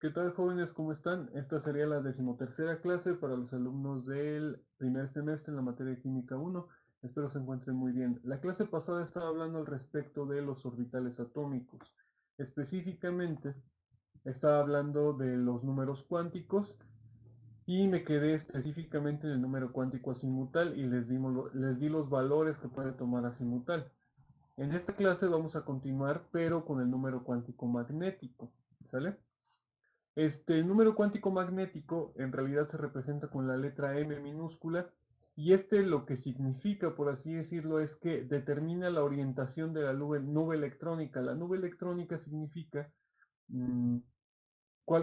¿Qué tal, jóvenes? ¿Cómo están? Esta sería la decimotercera clase para los alumnos del primer semestre en la materia de Química 1. Espero se encuentren muy bien. La clase pasada estaba hablando al respecto de los orbitales atómicos. Específicamente, estaba hablando de los números cuánticos y me quedé específicamente en el número cuántico azimutal y les di los valores que puede tomar azimutal. En esta clase vamos a continuar, pero con el número cuántico magnético. ¿Sale? El número cuántico magnético en realidad se representa con la letra M minúscula y lo que significa, por así decirlo, es que determina la orientación de la nube electrónica. La nube electrónica significa mmm,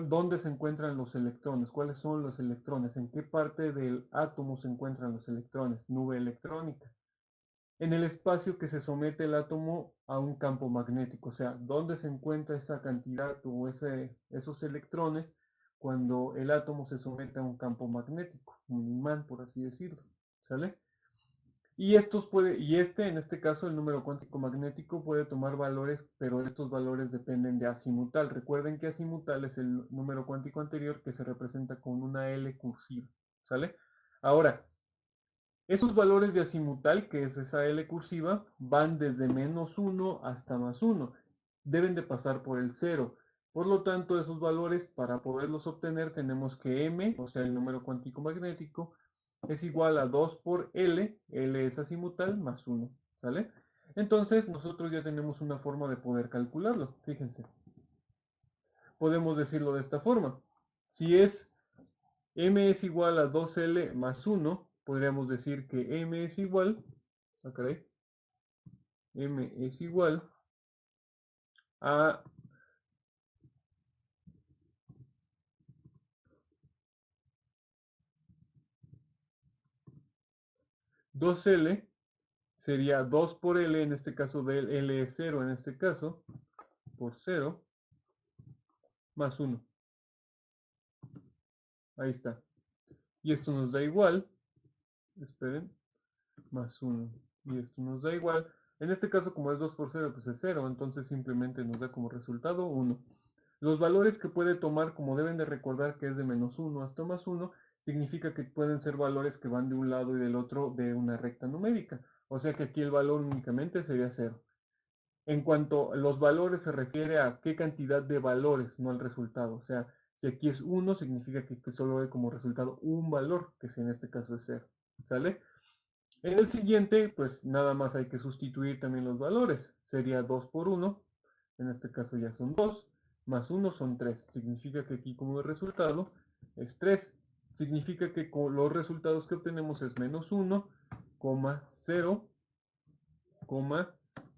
dónde se encuentran los electrones, cuáles son los electrones, en qué parte del átomo se encuentran los electrones, nube electrónica en el espacio que se somete el átomo a un campo magnético, o sea, dónde se encuentra esa cantidad o esos electrones cuando el átomo se somete a un campo magnético, un imán, por así decirlo, ¿sale? En este caso, el número cuántico magnético puede tomar valores, pero estos valores dependen de azimutal. Recuerden que azimutal es el número cuántico anterior que se representa con una L cursiva, ¿sale? Ahora, esos valores de azimutal, que es esa L cursiva, van desde -1 hasta +1. Deben de pasar por el 0. Por lo tanto, esos valores, para poderlos obtener, tenemos que M, o sea, el número cuántico magnético, es igual a 2 por L, L es azimutal, más 1. ¿Sale? Entonces, nosotros ya tenemos una forma de poder calcularlo. Fíjense. Podemos decirlo de esta forma. Si M es igual a 2L más 1, podríamos decir que M es igual, M es igual a 2L, sería 2 por L, en este caso del L es 0, en este caso, por 0, más 1. Ahí está. Y esto nos da igual, esperen, más 1. Y esto nos da igual. En este caso, como es 2 por 0, pues es 0, entonces simplemente nos da como resultado 1. Los valores que puede tomar, como deben de recordar que es de -1 hasta +1, significa que pueden ser valores que van de un lado y del otro de una recta numérica. O sea que aquí el valor únicamente sería 0. En cuanto a los valores se refiere a qué cantidad de valores, no al resultado. O sea, si aquí es 1, significa que solo hay como resultado un valor, que en este caso es 0. ¿Sale? En el siguiente, pues nada más hay que sustituir también los valores. Sería 2 por 1, en este caso ya son 2, más 1 son 3. Significa que aquí como resultado es 3. Significa que con los resultados que obtenemos es -1, 0,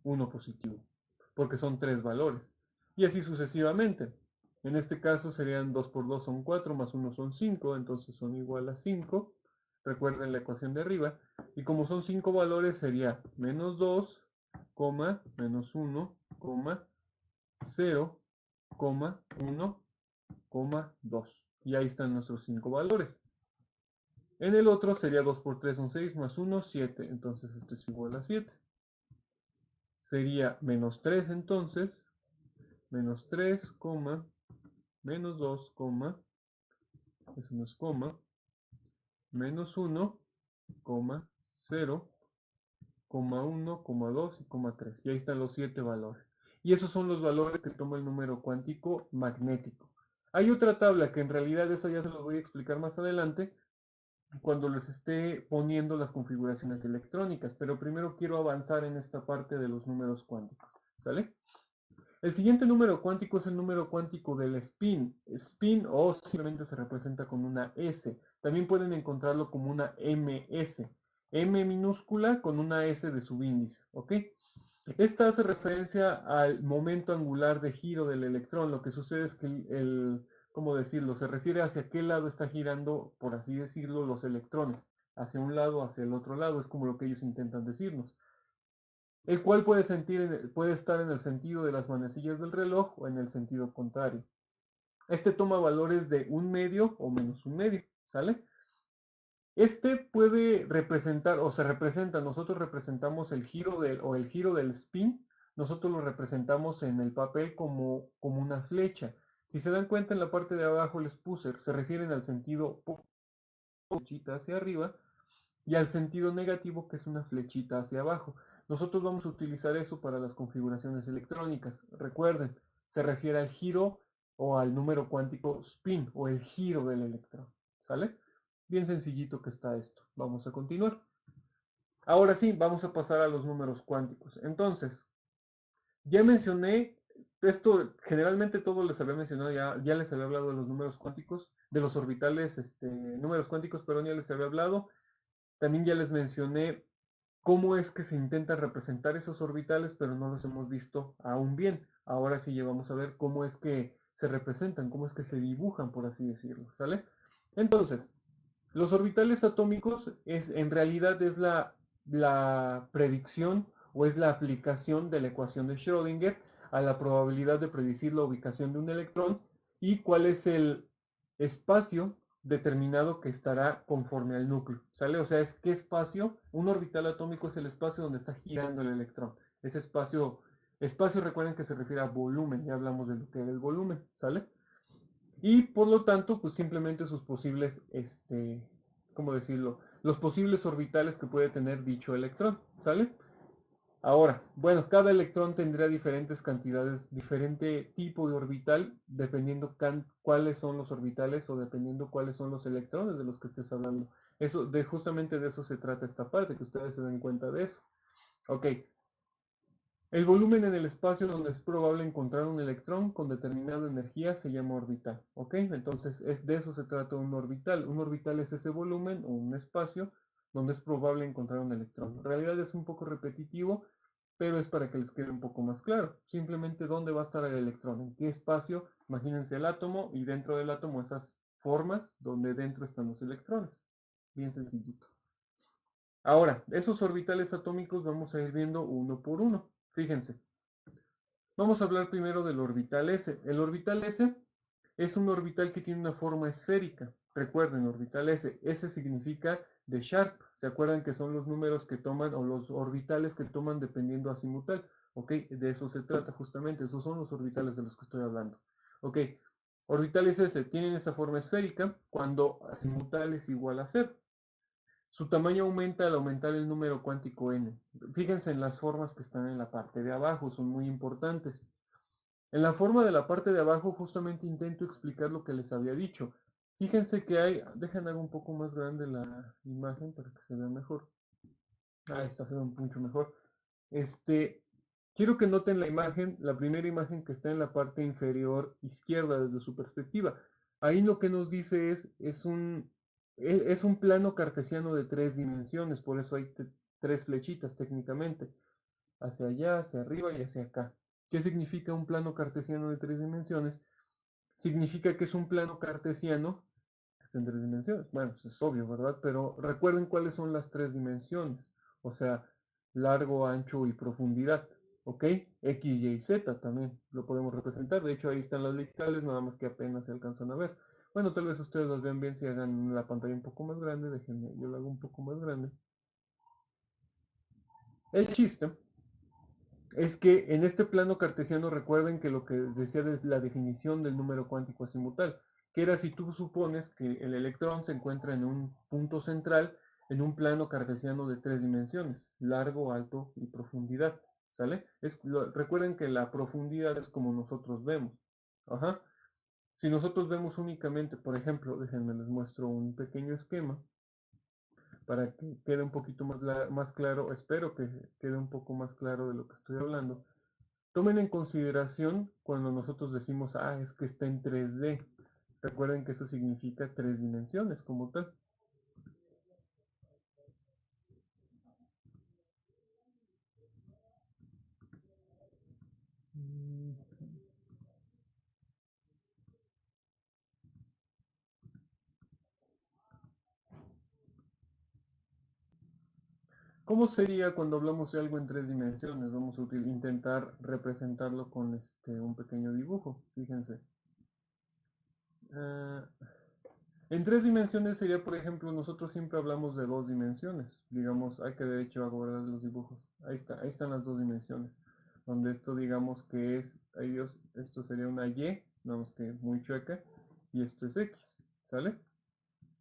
1 positivo, porque son 3 valores. Y así sucesivamente. En este caso serían 2 por 2 son 4, más 1 son 5, entonces son igual a 5. Recuerden la ecuación de arriba. Y como son 5 valores, sería -2, -1, 0, 1, 2. Y ahí están nuestros 5 valores. En el otro sería 2 por 3 son 6, más 1, 7. Entonces esto es igual a 7. Sería -3 entonces, -3, -2, eso no es coma, -1, 0, 1, 2 y 3. Y ahí están los 7 valores. Y esos son los valores que toma el número cuántico magnético. Hay otra tabla que en realidad esa ya se los voy a explicar más adelante cuando les esté poniendo las configuraciones electrónicas, pero primero quiero avanzar en esta parte de los números cuánticos. ¿Sale? El siguiente número cuántico es el número cuántico del spin. Spin o simplemente se representa con una S. También pueden encontrarlo como una MS. M minúscula con una S de subíndice. ¿Ok? Esta hace referencia al momento angular de giro del electrón. Lo que sucede es que ¿cómo decirlo? Se refiere hacia qué lado está girando, por así decirlo, los electrones. Hacia un lado, hacia el otro lado. Es como lo que ellos intentan decirnos el cual puede estar en el sentido de las manecillas del reloj o en el sentido contrario. Este toma valores de 1/2 o -1/2, ¿sale? Este puede representar o se representa, nosotros representamos el giro el giro del spin, nosotros lo representamos en el papel como una flecha. Si se dan cuenta, en la parte de abajo les puse, se refieren al sentido flechita hacia arriba y al sentido negativo, que es una flechita hacia abajo. Nosotros vamos a utilizar eso para las configuraciones electrónicas. Recuerden, se refiere al giro o al número cuántico spin o el giro del electrón. ¿Sale? Bien sencillito que está esto. Vamos a continuar. Ahora sí, vamos a pasar a los números cuánticos. Entonces, ya mencioné, esto generalmente todo les había mencionado, ya les había hablado de los números cuánticos, de los orbitales, números cuánticos, perdón, ya les había hablado. También ya les mencioné cómo es que se intentan representar esos orbitales, pero no los hemos visto aún bien. Ahora sí ya vamos a ver cómo es que se representan, cómo es que se dibujan, por así decirlo, ¿sale? Entonces, los orbitales atómicos en realidad es la predicción o es la aplicación de la ecuación de Schrödinger a la probabilidad de predecir la ubicación de un electrón y cuál es el espacio determinado que estará conforme al núcleo, ¿sale? O sea, es qué espacio, un orbital atómico es el espacio donde está girando el electrón. Ese espacio recuerden que se refiere a volumen, ya hablamos de lo que era el volumen, ¿sale? Y por lo tanto, pues simplemente sus posibles, ¿cómo decirlo? Los posibles orbitales que puede tener dicho electrón, ¿sale? Ahora, bueno, cada electrón tendrá diferentes cantidades, diferente tipo de orbital, dependiendo cuáles son los orbitales o dependiendo cuáles son los electrones de los que estés hablando. Justamente de eso se trata esta parte, que ustedes se den cuenta de eso. Ok, el volumen en el espacio donde es probable encontrar un electrón con determinada energía se llama orbital, ¿ok? Entonces, de eso se trata un orbital. Un orbital es ese volumen o un espacio donde es probable encontrar un electrón. En realidad es un poco repetitivo, pero es para que les quede un poco más claro. Simplemente dónde va a estar el electrón, en qué espacio. Imagínense el átomo y dentro del átomo esas formas donde dentro están los electrones. Bien sencillito. Ahora, esos orbitales atómicos vamos a ir viendo uno por uno. Fíjense. Vamos a hablar primero del orbital S. El orbital S es un orbital que tiene una forma esférica. Recuerden, orbital S. S significa de Sharp. ¿Se acuerdan que son los números que toman o los orbitales que toman dependiendo azimutal? ¿Ok? De eso se trata justamente. Esos son los orbitales de los que estoy hablando. ¿Ok? Orbitales S tienen esa forma esférica cuando azimutal es igual a 0. Su tamaño aumenta al aumentar el número cuántico n. Fíjense en las formas que están en la parte de abajo, son muy importantes. En la forma de la parte de abajo justamente intento explicar lo que les había dicho. Fíjense que hay, dejen hago un poco más grande la imagen para que se vea mejor. Ah, esta se ve mucho mejor. Quiero que noten la imagen, la primera imagen que está en la parte inferior izquierda desde su perspectiva. Ahí lo que nos dice es un plano cartesiano de 3 dimensiones, por eso hay 3 flechitas técnicamente, hacia allá, hacia arriba y hacia acá. ¿Qué significa un plano cartesiano de 3 dimensiones? Significa que es un plano cartesiano que está en 3 dimensiones. Bueno, pues es obvio, ¿verdad? Pero recuerden cuáles son las 3 dimensiones. O sea, largo, ancho y profundidad. ¿Ok? X, Y, Z también lo podemos representar. De hecho, ahí están las literales, nada más que apenas se alcanzan a ver. Bueno, tal vez ustedes las vean bien si hagan la pantalla un poco más grande. Déjenme, yo la hago un poco más grande. El chiste es que en este plano cartesiano recuerden que lo que decía es la definición del número cuántico azimutal, que era si tú supones que el electrón se encuentra en un punto central en un plano cartesiano de 3 dimensiones, largo, alto y profundidad, ¿sale? Recuerden que la profundidad es como nosotros vemos. Ajá. Si nosotros vemos únicamente, por ejemplo, déjenme les muestro un pequeño esquema para que quede un poquito más claro, espero que quede un poco más claro de lo que estoy hablando. Tomen en consideración cuando nosotros decimos, es que está en 3D. Recuerden que eso significa 3 dimensiones como tal. ¿Cómo sería cuando hablamos de algo en 3 dimensiones? Vamos a intentar representarlo con un pequeño dibujo. Fíjense. Ah, en 3 dimensiones sería, por ejemplo, nosotros siempre hablamos de 2 dimensiones. Digamos, hay que de hecho guardar los dibujos. Ahí está, ahí están las 2 dimensiones. Donde esto digamos que es, esto sería una Y Vamos que muy chueca, y esto es X, ¿sale?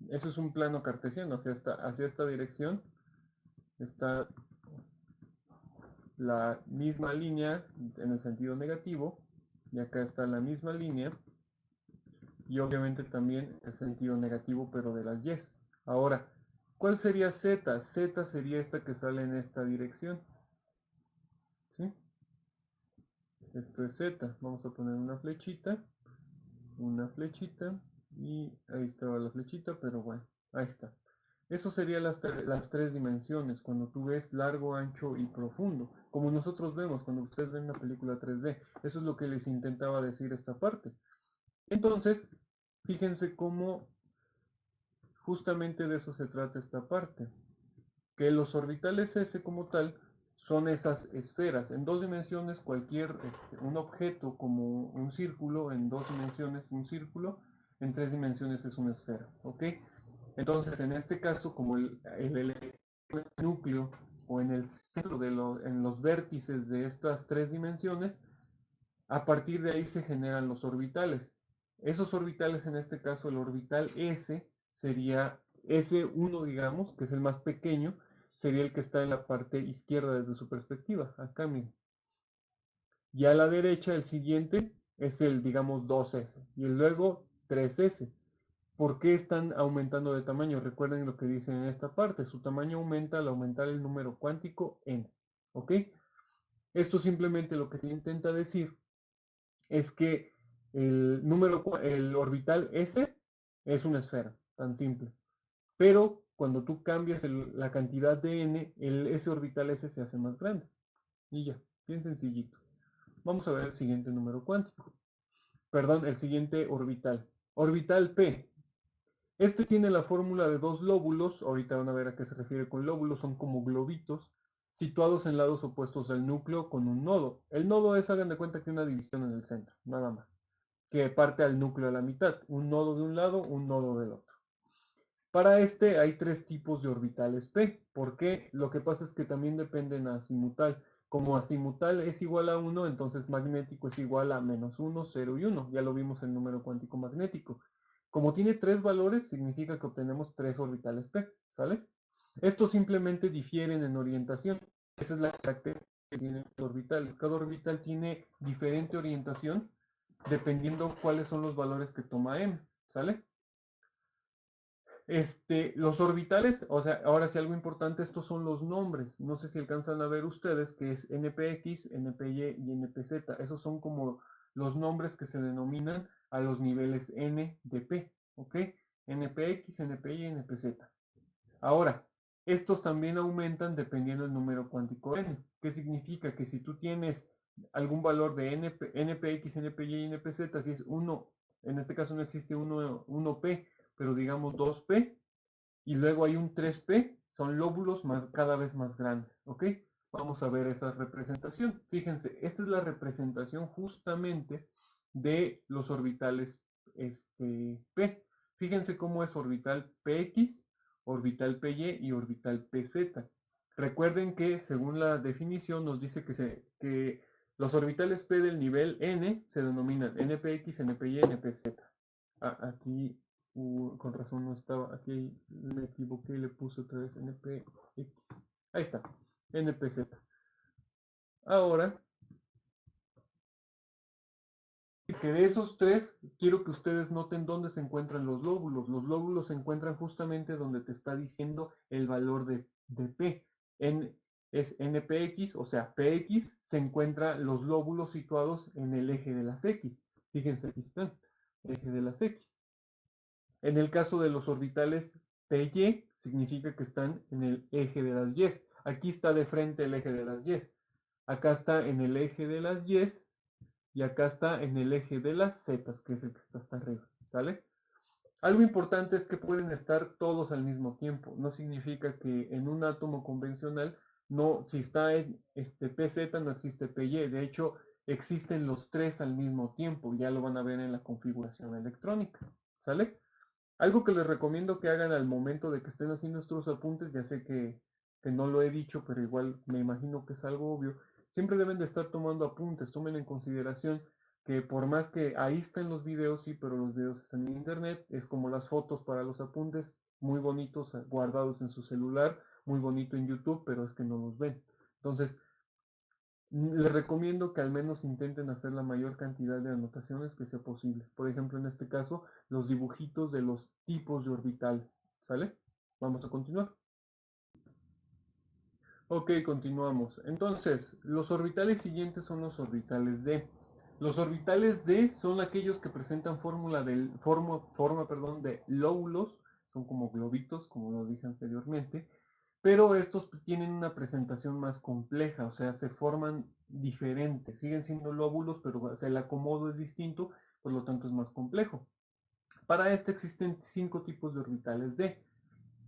Eso es un plano cartesiano, hacia esta dirección está la misma línea en el sentido negativo, y acá está la misma línea, y obviamente también el sentido negativo, pero de las Y's. Ahora, ¿cuál sería Z? Z sería esta que sale en esta dirección, ¿sí? Esto es Z. Vamos a poner una flechita, y ahí estaba la flechita, pero bueno, ahí está. Eso serían las tres dimensiones, cuando tú ves largo, ancho y profundo, como nosotros vemos cuando ustedes ven una película 3D. Eso es lo que les intentaba decir esta parte. Entonces, fíjense cómo justamente de eso se trata esta parte, que los orbitales S como tal son esas esferas. En dos dimensiones cualquier, un objeto como un círculo, en dos dimensiones un círculo, en tres dimensiones es una esfera, ¿ok? Entonces, en este caso, como el núcleo o en el centro en los vértices de estas tres dimensiones, a partir de ahí se generan los orbitales. Esos orbitales, en este caso el orbital S, sería S1, digamos, que es el más pequeño, sería el que está en la parte izquierda desde su perspectiva. Acá, miren. Y a la derecha, el siguiente es el, digamos, 2S. Y luego 3S. ¿Por qué están aumentando de tamaño? Recuerden lo que dicen en esta parte. Su tamaño aumenta al aumentar el número cuántico n. ¿Ok? Esto simplemente lo que te intenta decir es que el orbital S es una esfera, tan simple. Pero cuando tú cambias la cantidad de n, ese orbital S se hace más grande. Y ya, bien sencillito. Vamos a ver el siguiente número cuántico. Perdón, el siguiente orbital. Orbital P. Este tiene la fórmula de dos lóbulos, ahorita van a ver a qué se refiere con lóbulos, son como globitos, situados en lados opuestos del núcleo con un nodo. El nodo es, hagan de cuenta que una división en el centro, nada más, que parte al núcleo a la mitad, un nodo de un lado, un nodo del otro. Para este hay tres tipos de orbitales P. ¿Por qué? Lo que pasa es que también dependen azimutal. Como azimutal es igual a 1, entonces magnético es igual a -1, 0 y 1. Ya lo vimos en el número cuántico magnético. Como tiene tres valores, significa que obtenemos tres orbitales P. ¿Sale? Estos simplemente difieren en orientación. Esa es la característica que tienen los orbitales. Cada orbital tiene diferente orientación dependiendo cuáles son los valores que toma M. ¿Sale? Los orbitales, o sea, ahora sí algo importante, estos son los nombres. No sé si alcanzan a ver ustedes que es NPX, NPY y NPZ. Esos son como los nombres que se denominan a los niveles N de P, ¿ok? NPX, NPY, NPZ. Ahora, estos también aumentan dependiendo del número cuántico N. ¿Qué significa? Que si tú tienes algún valor de NPX, NPY y NPZ, si es 1, en este caso no existe 1P, pero digamos 2P, y luego hay un 3P, son lóbulos cada vez más grandes, ¿ok? Vamos a ver esa representación. Fíjense, esta es la representación justamente de los orbitales P. Fíjense cómo es orbital PX, orbital PY y orbital PZ. Recuerden que según la definición nos dice que los orbitales P del nivel N se denominan NPX, NPY, NPZ. Aquí con razón no estaba, aquí me equivoqué y le puse otra vez NPX. Ahí está, NPZ. Ahora, que de esos tres, quiero que ustedes noten dónde se encuentran los lóbulos. Los lóbulos se encuentran justamente donde te está diciendo el valor de P. Es NPX, o sea, PX, se encuentran los lóbulos situados en el eje de las X. Fíjense, aquí están, eje de las X. En el caso de los orbitales PY, significa que están en el eje de las Y. Aquí está de frente el eje de las Y. Acá está en el eje de las Y y acá está en el eje de las Z, que es el que está hasta arriba. ¿Sale? Algo importante es que pueden estar todos al mismo tiempo. No significa que en un átomo convencional, no, si está en PZ no existe PY. De hecho, existen los tres al mismo tiempo. Ya lo van a ver en la configuración electrónica. ¿Sale? Algo que les recomiendo que hagan al momento de que estén haciendo estos apuntes, ya sé que no lo he dicho, pero igual me imagino que es algo obvio, siempre deben de estar tomando apuntes, tomen en consideración que por más que ahí están los videos, sí, pero los videos están en internet, es como las fotos para los apuntes, muy bonitos guardados en su celular, muy bonito en YouTube, pero es que no los ven. Entonces, les recomiendo que al menos intenten hacer la mayor cantidad de anotaciones que sea posible. Por ejemplo, en este caso, los dibujitos de los tipos de orbitales. ¿Sale? Vamos a continuar. Ok, continuamos. Entonces, los orbitales siguientes son los orbitales D. Los orbitales D son aquellos que presentan forma de lóbulos, son como globitos, como lo dije anteriormente, pero estos tienen una presentación más compleja, o sea, se forman diferentes, siguen siendo lóbulos, pero o sea, el acomodo es distinto, por lo tanto es más complejo. Para este existen 5 tipos de orbitales D.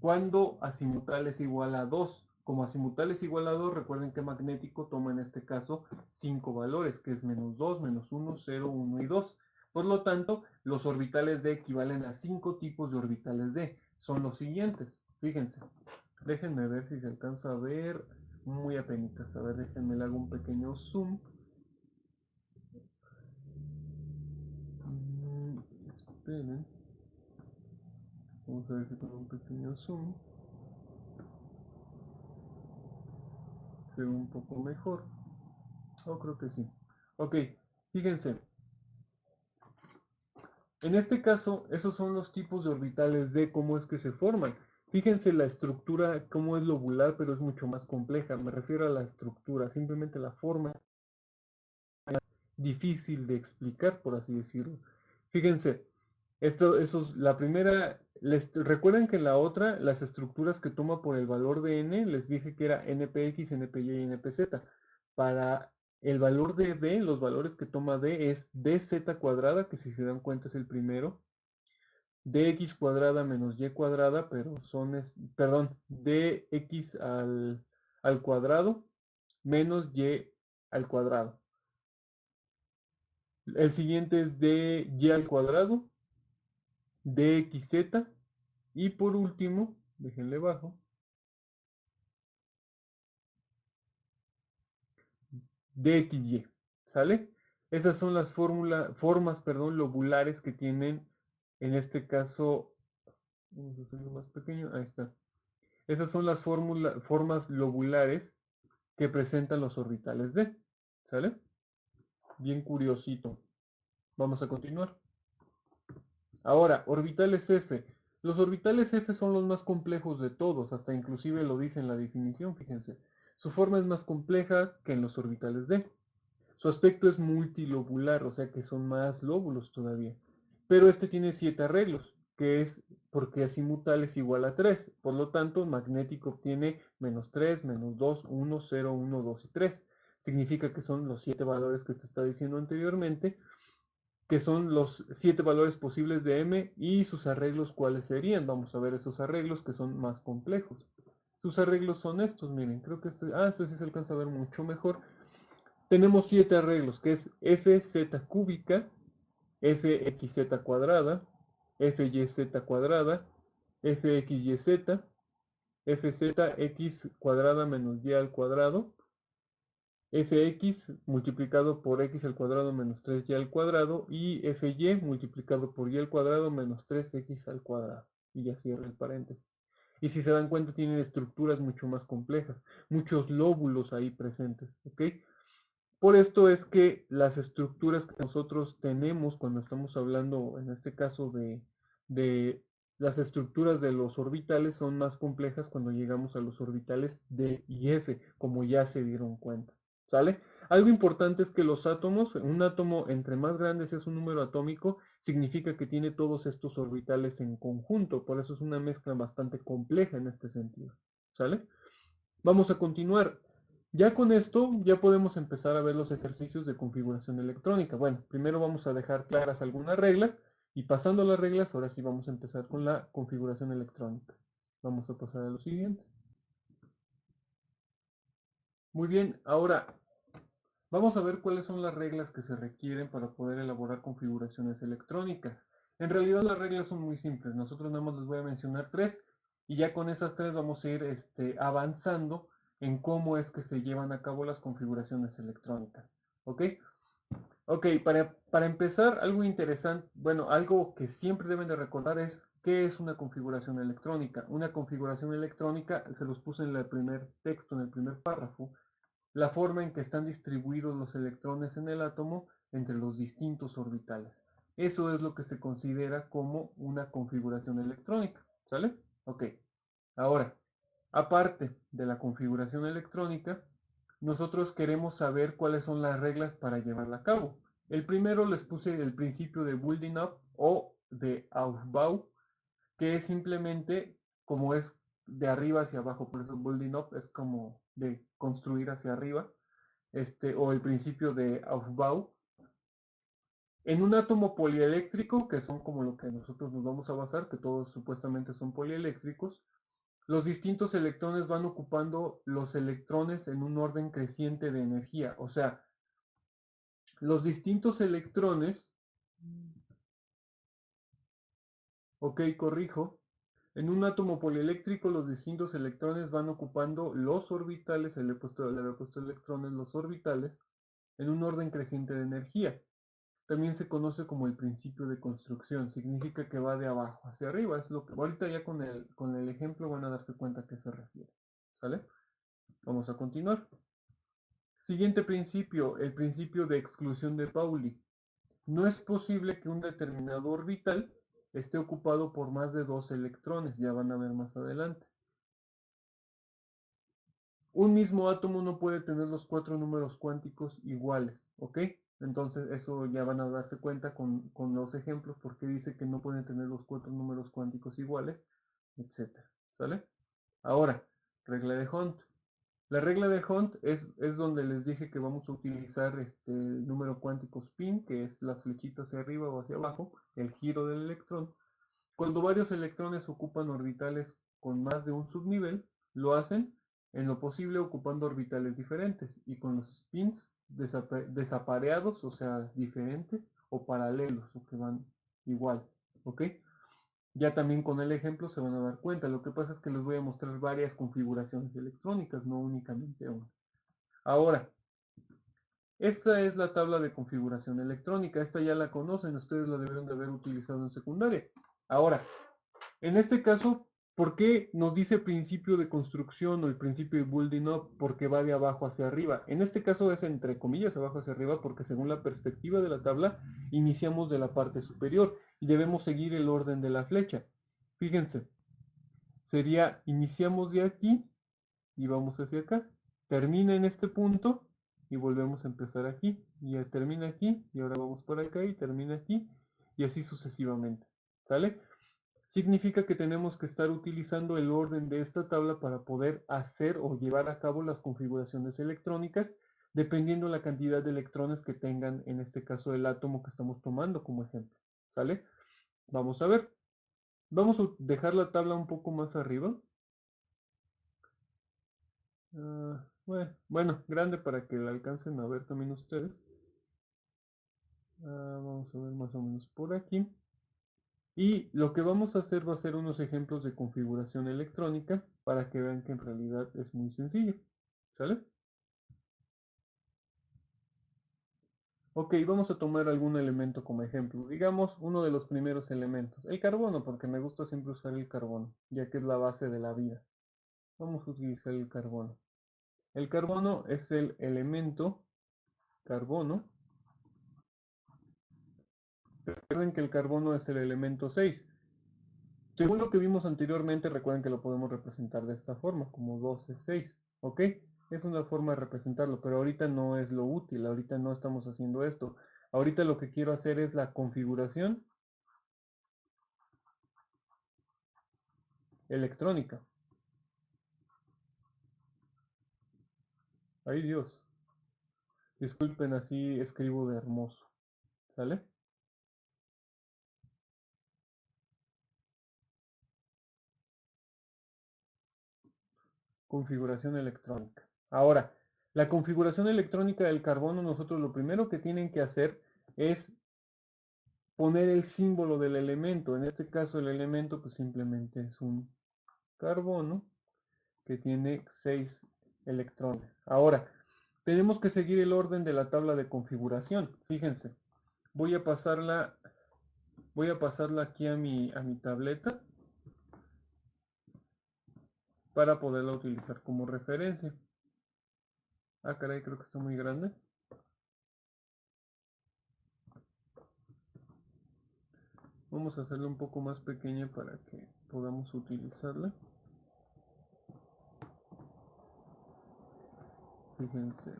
Cuando azimutal es igual a 2, como azimutal es igual a 2, recuerden que magnético toma en este caso 5 valores, que es menos 2, menos 1, 0, 1 y 2. Por lo tanto, los orbitales D equivalen a 5 tipos de orbitales D. Son los siguientes. Fíjense. Déjenme ver si se alcanza a ver muy apenitas. A ver, déjenme le hago un pequeño zoom. Esperen. Vamos a ver si con un pequeño zoom se ve un poco mejor. Oh, creo que sí. Ok, fíjense. En este caso, esos son los tipos de orbitales D, cómo es que se forman. Fíjense la estructura, cómo es lobular, pero es mucho más compleja. Me refiero a la estructura, simplemente la forma difícil de explicar, por así decirlo. Fíjense, la primera, recuerden que en la otra, las estructuras que toma por el valor de n, les dije que era npx, npy y npz. Para el valor de d, los valores que toma d es dz cuadrada, que si se dan cuenta es el primero, dx cuadrada menos y cuadrada, pero perdón, dx al cuadrado menos y al cuadrado. El siguiente es dy al cuadrado, dxz y por último, déjenle bajo, dxy. ¿Sale? Esas son las formas lobulares que tienen, en este caso, vamos a hacerlo más pequeño, ahí está. Esas son las formas lobulares que presentan los orbitales D. ¿Sale? Bien curiosito. Vamos a continuar. Ahora, orbitales F. Los orbitales F son los más complejos de todos, hasta inclusive lo dice en la definición, fíjense. Su forma es más compleja que en los orbitales D. Su aspecto es multilobular, o sea que son más lóbulos todavía. Pero este tiene 7 arreglos, que es porque azimutal es igual a 3. Por lo tanto, magnético obtiene menos 3, menos 2, 1, 0, 1, 2 y 3. Significa que son los 7 valores que te está diciendo anteriormente, que son los 7 valores posibles de M y sus arreglos cuáles serían. Vamos a ver esos arreglos que son más complejos. Sus arreglos son estos, miren, creo que este sí se alcanza a ver mucho mejor. Tenemos 7 arreglos, que es fz cúbica, fxz cuadrada, fyz cuadrada, fxyz, fzx cuadrada menos y al cuadrado, fx multiplicado por x al cuadrado menos 3y al cuadrado y fy multiplicado por y al cuadrado menos 3x al cuadrado. Y ya cierra el paréntesis. Y si se dan cuenta tienen estructuras mucho más complejas, muchos lóbulos ahí presentes, ¿ok? Por esto es que las estructuras que nosotros tenemos cuando estamos hablando, en este caso, de las estructuras de los orbitales son más complejas cuando llegamos a los orbitales D y F, como ya se dieron cuenta. ¿Sale? Algo importante es que los átomos, un átomo entre más grande sea su número atómico, significa que tiene todos estos orbitales en conjunto, por eso es una mezcla bastante compleja en este sentido. ¿Sale? Vamos a continuar. Ya con esto, ya podemos empezar a ver los ejercicios de configuración electrónica. Bueno, primero vamos a dejar claras algunas reglas y pasando las reglas, ahora sí vamos a empezar con la configuración electrónica. Vamos a pasar a lo siguiente. Muy bien, ahora vamos a ver cuáles son las reglas que se requieren para poder elaborar configuraciones electrónicas. En realidad las reglas son muy simples. Nosotros nada más les voy a mencionar 3 y ya con esas 3 vamos a ir avanzando en cómo es que se llevan a cabo las configuraciones electrónicas. ¿Ok? Ok, para empezar, algo interesante, bueno, algo que siempre deben de recordar es qué es una configuración electrónica. Una configuración electrónica, se los puse en el primer texto, en el primer párrafo, la forma en que están distribuidos los electrones en el átomo entre los distintos orbitales. Eso es lo que se considera como una configuración electrónica, ¿sale? Ok, ahora, aparte de la configuración electrónica, nosotros queremos saber cuáles son las reglas para llevarla a cabo. El primero les puse el principio de building up o de Aufbau, que es simplemente como es de arriba hacia abajo, por eso building up es como de construir hacia arriba, o el principio de Aufbau. En un átomo polieléctrico, que son como lo que nosotros nos vamos a basar, que todos supuestamente son polieléctricos, los distintos electrones van ocupando los electrones en un orden creciente de energía. O sea, los distintos electrones, ok, corrijo, en un átomo polieléctrico los distintos electrones van ocupando los orbitales, le había puesto electrones, los orbitales, en un orden creciente de energía. También se conoce como el principio de construcción, significa que va de abajo hacia arriba, es lo que ahorita ya con el ejemplo van a darse cuenta a qué se refiere. ¿Sale? Vamos a continuar. Siguiente principio, el principio de exclusión de Pauli. No es posible que un determinado orbital esté ocupado por más de dos electrones, ya van a ver más adelante. Un mismo átomo no puede tener los cuatro números cuánticos iguales, ¿ok? Entonces eso ya van a darse cuenta con los ejemplos porque dice que no pueden tener los cuatro números cuánticos iguales, etcétera. ¿Sale? Ahora, regla de Hunt. La regla de Hunt es donde les dije que vamos a utilizar el número cuántico spin, que es las flechitas hacia arriba o hacia abajo, el giro del electrón. Cuando varios electrones ocupan orbitales con más de un subnivel, lo hacen en lo posible ocupando orbitales diferentes y con los spins desapareados, o sea, diferentes o paralelos, o que van iguales, ¿ok? Ya también con el ejemplo se van a dar cuenta. Lo que pasa es que les voy a mostrar varias configuraciones electrónicas, no únicamente una. Ahora, esta es la tabla de configuración electrónica. Esta ya la conocen, ustedes la debieron de haber utilizado en secundaria. Ahora, en este caso, ¿por qué nos dice principio de construcción o el principio de building up? Porque va de abajo hacia arriba. En este caso es entre comillas abajo hacia arriba porque según la perspectiva de la tabla, iniciamos de la parte superior y debemos seguir el orden de la flecha. Fíjense, sería iniciamos de aquí y vamos hacia acá. Termina en este punto y volvemos a empezar aquí. Y ya termina aquí y ahora vamos por acá y termina aquí y así sucesivamente. ¿Sale? Significa que tenemos que estar utilizando el orden de esta tabla para poder hacer o llevar a cabo las configuraciones electrónicas dependiendo la cantidad de electrones que tengan, en este caso el átomo que estamos tomando como ejemplo. ¿Sale? Vamos a ver. Vamos a dejar la tabla un poco más arriba. Bueno, grande para que la alcancen a ver también ustedes. Vamos a ver más o menos por aquí. Y lo que vamos a hacer va a ser unos ejemplos de configuración electrónica para que vean que en realidad es muy sencillo. ¿Sale? Ok, vamos a tomar algún elemento como ejemplo. Digamos uno de los primeros elementos, el carbono, porque me gusta siempre usar el carbono, ya que es la base de la vida. Vamos a utilizar el carbono. El carbono es el elemento carbono. Recuerden que el carbono es el elemento 6. Según lo que vimos anteriormente, recuerden que lo podemos representar de esta forma, como 12,6, ¿ok? Es una forma de representarlo, pero ahorita no es lo útil, ahorita no estamos haciendo esto. Ahorita lo que quiero hacer es la configuración electrónica. Ay Dios, disculpen, así escribo de hermoso, ¿sale? Configuración electrónica. Ahora, la configuración electrónica del carbono, nosotros lo primero que tienen que hacer es poner el símbolo del elemento. En este caso el elemento pues simplemente es un carbono que tiene 6 electrones. Ahora, Tenemos que seguir el orden de la tabla de configuración. Fíjense, voy a pasarla, aquí a mi tableta para poderla utilizar como referencia. Ah, caray, creo que está muy grande. Vamos a hacerla un poco más pequeña para que podamos utilizarla. Fíjense.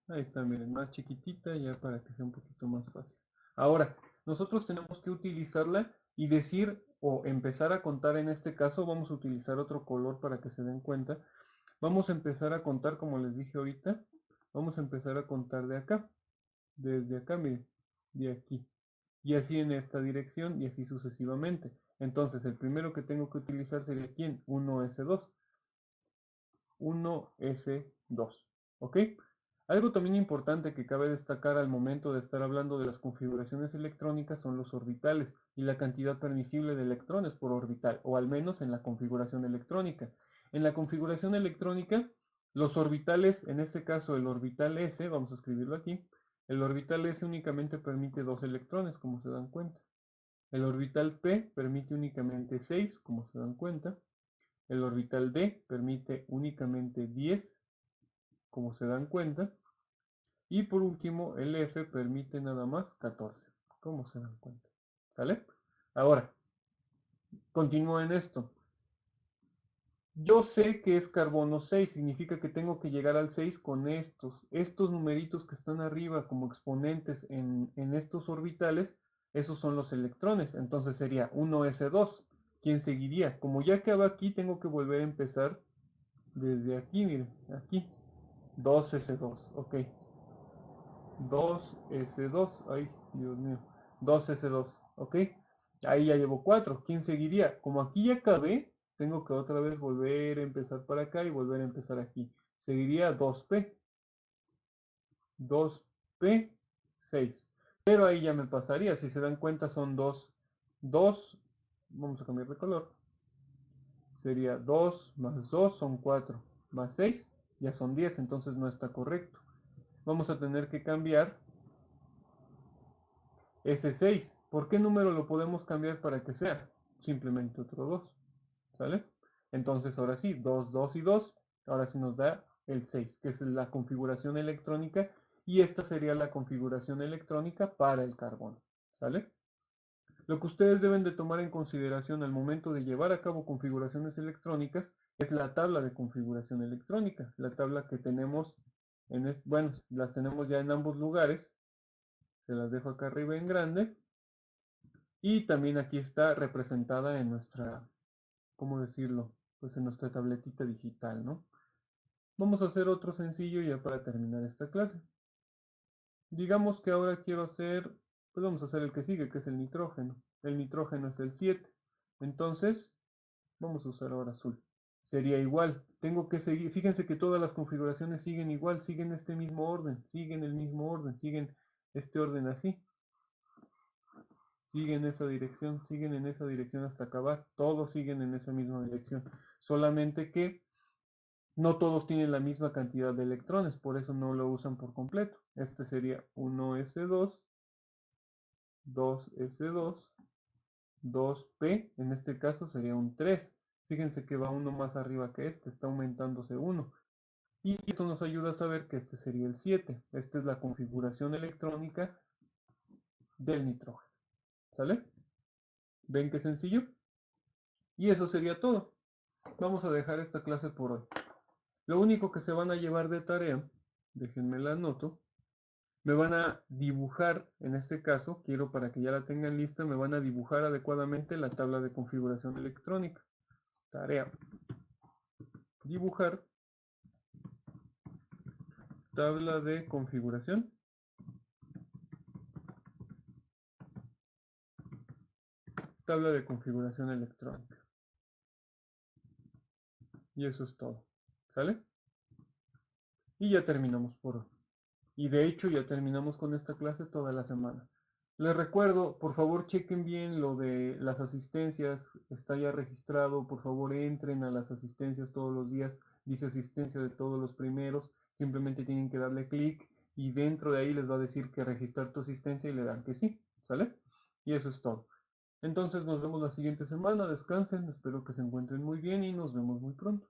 Ahí está, miren, más chiquitita ya para que sea un poquito más fácil. Ahora, nosotros tenemos que utilizarla y decir o empezar a contar en este caso, vamos a utilizar otro color para que se den cuenta. Vamos a empezar a contar, como les dije ahorita, vamos a empezar a contar de acá, desde acá, miren, de aquí. Y así en esta dirección y así sucesivamente. Entonces, el primero que tengo que utilizar sería ¿quién? 1S2. 1S2. ¿Ok? Algo también importante que cabe destacar al momento de estar hablando de las configuraciones electrónicas son los orbitales y la cantidad permisible de electrones por orbital, o al menos en la configuración electrónica. En la configuración electrónica, los orbitales, en este caso el orbital S, vamos a escribirlo aquí, el orbital S únicamente permite 2 electrones, como se dan cuenta. El orbital P permite únicamente 6, como se dan cuenta. El orbital D permite únicamente 10, como se dan cuenta. Y por último, el F permite nada más 14, como se dan cuenta. ¿Sale? Ahora, continúo en esto. Yo sé que es carbono 6, significa que tengo que llegar al 6 con estos numeritos que están arriba como exponentes en estos orbitales, esos son los electrones, entonces sería 1s2. ¿Quién seguiría? Como ya acaba aquí, tengo que volver a empezar desde aquí, miren, aquí, 2s2, ok, 2s2, ay, Dios mío, 2s2, ok, ahí ya llevo 4. ¿Quién seguiría? Como aquí ya acabé, tengo que otra vez volver a empezar para acá y volver a empezar aquí. Seguiría 2p, 2p, 6. Pero ahí ya me pasaría, si se dan cuenta son 2, vamos a cambiar de color. Sería 2 más 2 son 4, más 6 ya son 10, entonces no está correcto. Vamos a tener que cambiar ese 6. ¿Por qué número lo podemos cambiar para que sea? Simplemente otro 2. ¿Sale? Entonces ahora sí, 2, 2 y 2. Ahora sí nos da el 6, que es la configuración electrónica. Y esta sería la configuración electrónica para el carbono. ¿Sale? Lo que ustedes deben de tomar en consideración al momento de llevar a cabo configuraciones electrónicas es la tabla de configuración electrónica. La tabla que tenemos, bueno, las tenemos ya en ambos lugares. Se las dejo acá arriba en grande. Y también aquí está representada en nuestra, ¿cómo decirlo? Pues en nuestra tabletita digital, ¿no? Vamos a hacer otro sencillo ya para terminar esta clase. Digamos que ahora quiero hacer, pues vamos a hacer el que sigue, que es el nitrógeno. El nitrógeno es el 7. Entonces, vamos a usar ahora azul. Sería igual. Tengo que seguir, fíjense que todas las configuraciones siguen igual, siguen este mismo orden, siguen el mismo orden, siguen este orden así. Siguen en esa dirección hasta acabar. Todos siguen en esa misma dirección. Solamente que no todos tienen la misma cantidad de electrones, por eso no lo usan por completo. Este sería 1s2, 2s2, 2p, en este caso sería un 3. Fíjense que va uno más arriba que este, está aumentándose uno. Y esto nos ayuda a saber que este sería el 7. Esta es la configuración electrónica del nitrógeno. ¿Sale? ¿Ven qué sencillo? Y eso sería todo. Vamos a dejar esta clase por hoy. Lo único que se van a llevar de tarea, déjenme la anoto, me van a dibujar, en este caso, quiero para que ya la tengan lista, me van a dibujar adecuadamente la tabla de configuración electrónica. Tarea. Dibujar tabla de configuración. Tabla de configuración electrónica. Y eso es todo. ¿Sale? Y ya terminamos por hoy. Y de hecho ya terminamos con esta clase toda la semana. Les recuerdo, por favor chequen bien lo de las asistencias, está ya registrado, por favor entren a las asistencias todos los días, dice asistencia de todos los primeros, Simplemente tienen que darle clic y dentro de ahí les va a decir que registrar tu asistencia y le dan que sí, ¿sale? Y eso es todo. Entonces nos vemos la siguiente semana, descansen, espero que se encuentren muy bien y nos vemos muy pronto.